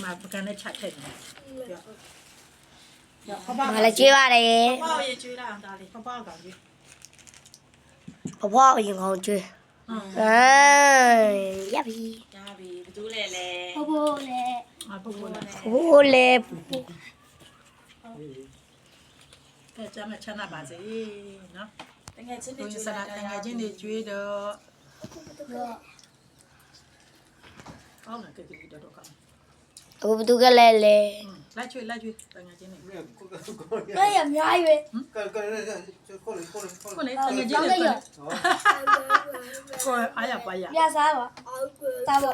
မှာပကံနဲ့ချက်ထည့်နေမလည်းကျွေးပါတယ် ပေါ့ရေကျွေးလိုက်အောင်ဒါလေးပေါ့ကောင်ကျွေး ဘဘအရင်ကောင်ကျွေးရပြီ ဒါပြီဘသူလဲလဲ ဘဘလည်း ပုတ်ပုတ်နဲ့ ဘဘလည်း ကဲကျမချမ်းသာပါစေနော် တကယ်ချင်း ကို တွေ စလာတငယ်ချင်းတွေကျွေးတော့အော်ငါကတိတော့ကောင်း အခုဘသူကလည်းလေ လိုက်ကျွေးတငယ်ချင်းတွေ အဲ့ရအများကြီးပဲ ကိုလေတငယ်ချင်းတွေကိုအားရပါရ ပြစားပါစားပါ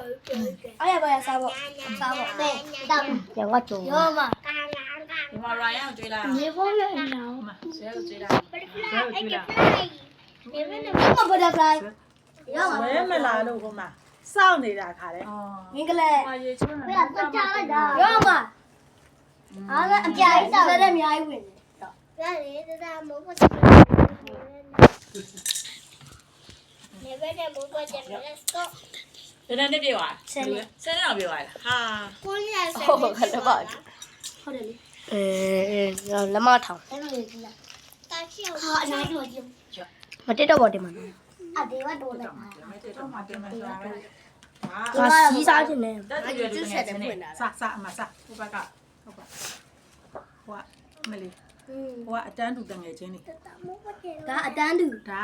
အဲ့ရပါရစားပါစားပါတဲ့တောက်ရငါကြုံရောမ ဒီမှာ Ryan ကိုကျွေးလာ နေဖို့လည်းနော် ဆွဲကိုကျွေးလာ ဘဘဒါဖလိုက် ဝဲမလာလို့ဟိုမှာစောင့်နေတာခါတဲ့ မင်္ဂလာ အာရေချိုးနေ ရောမအားလည်းအပြာကြီးစားတဲ့အများကြီးဝင်တယ် ရတယ်ဒါမိုးပေါ်နေပဲတဲ့မိုးပေါ်ကျတယ် let's go ဘယ်နဲ့ပြေသွားဆယ်တော့ပြေသွားလားဟာ ကိုရဆက် ဟုတ်ကဲ့တော့ဟုတ်တယ်လေလက်မထောင်အဲ့လိုလေကြီးလား တာချီ ဟာအနိုင်တော့ကြည့်မတက်တော့ပါတင်မှာ အဒေဝတိုးလိုက် မဲတဲ့တော့မှတင်မယ်ဆိုတာပဲ ငါစီးစားခြင်းနဲ့ တက်ကြွယ်တူငယ်ချင်းတွေ စအမစဟိုဘက်ကဟုတ်ပါဟိုမလေးဟိုကအတန်းတူတငယ်ချင်းတွေ မိုးပေါ်ကျတယ် ဒါအတန်းတူ ဒါ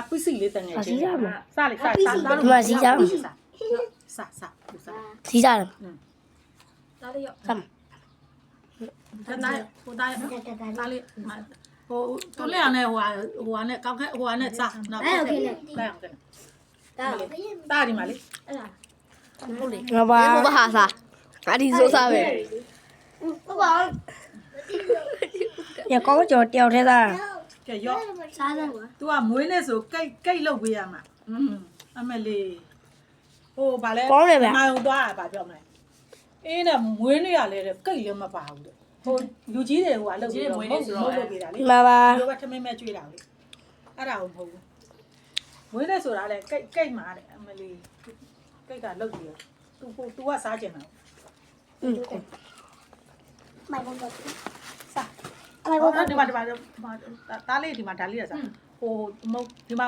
ပစ္စည်းလေးတငယ်ချင်းစလေစစ ဒီမှာစီးစား စစ စီးစားတယ် တားလေးရော ဆမ် ဒါဟိုဒါလေးဟိုတူလေးအောင်နဲ့ဟိုနဲ့ကောက်ခဲဟိုနဲ့စနော်လိုက်အောင်တယ် ဒါ တာဒီမှာလေ အဲ့ဒါ ဟုတ်လေငါပါဘဟာစားငါဒီစိုးစားပဲဟုတ်ပါရကောင်းကြော်တယောက်ထဲသား ကဲရော့ စားတယ်ကွာ तू ကမွေးနေဆိုကိတ်လောက်ပေးရမှာအမလေးဟိုဗာလဲမိုင်သွားတာဗာပြောမလဲအေးနဲ့မွေးနေရလဲကိတ်လည်းမပါဘူးတဲ့ဟိုလူကြီးတွေဟိုကလောက်ပြီးတော့မဟုတ်လုပ်ပေးတာလေ မှာပါ ဒီကထမင်းမဲ့ကျွေးတာလေအဲ့ဒါကိုမဟုတ်ဘူးမွေးနေဆိုတာလေကိတ်မှာတဲ့အမလေးကိတ်ကလောက်ပြီးတော့ तू ကစားကျင်တာ မိုင်ပေါ်ကျ စားအဲ့ဘောဒီမှာတားလေးဒီမှာဒါလေးရစားဟိုမဟုတ်ဒီမှာ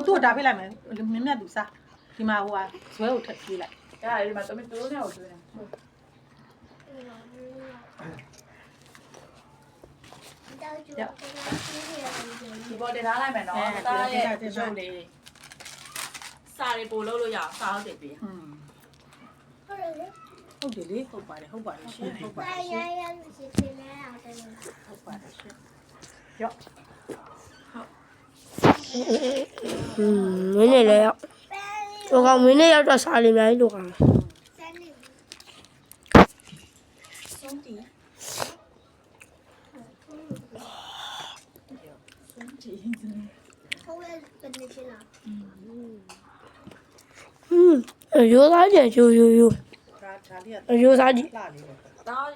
သူ့ဒါပေးလိုက်မယ်မြင်မြတ်သူစားဒီမှာဟိုကဇွဲကိုထပ်ပြေးလိုက် ဒါဒီမှာတော့မတူနဲ့ကိုကျွေးနေဒီပေါ်တင်ထားလိုက်မယ်နော်တားရဲ့ရုပ်လေးစာရီပို့လို့ရအောင်စာအုပ်တင်ပေး ဟုတ်တယ်လေဟုတ်ပါတယ်ရှင်ဟုတ်ပါတ တာ ယ် ရ ရှင် ရရှိတယ်လဲအောင်တယ် ဟုတ်ပါတယ်ရှင်ရော့ မင်းနေလေရောက်ဟိုကောင်မင်းနေရောက်တော့စားလိမ့်မယ်လို့ကောင် ဆန်နေ ဆုံးတီး ဟိုလည်းเป็นနေချင်လား ရိုးသားကြရိုး ဒါလေးက ရိုးသားကြ လှလေးပဲ တား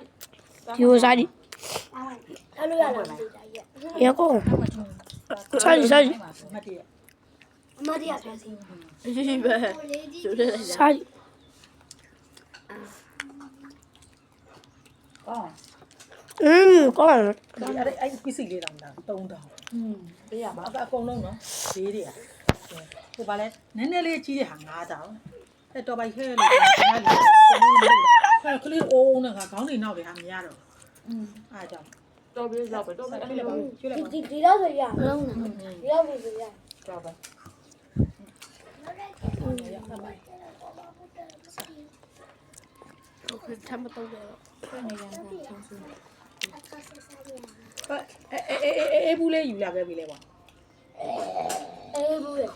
ရိုးသားကြ အဲ့လိုရလားဒီတိုင်းရ ရကောစားကြ မတ်တရ အမတရားထားစီ ရှိပဲ ဟိုလေးကြီး စားကြ ကောင်း ကောင်း အဲ့ပစ္စည်းလေးတောင်လား3000 ပေးရမှာ အကုန်လုံးနော်ဈေးတွေကဟိုဗာလဲနည်းနည်းလေးကြီးတဲ့ဟာ9000အဲ့တော်ပိုက်ခဲလို့အကုန်လုံးကလေးအိုးနဲ့ကခေါင်းတွေနောက်တွေဟာမရတော့အားကြောင့် တော်ပြီးရောက်ပဲတော်ပြီးအဲ့လိုပဲ ကျွေးလိုက်ပါ ဒီတော့ဆိုရလုံးဒီတော့ဆိုရ တော်ပဲ โอเคทำมาตรงเลย အေးဘူးလေးယူလာခဲ့ပြီလေကွာ เอ้บูเลย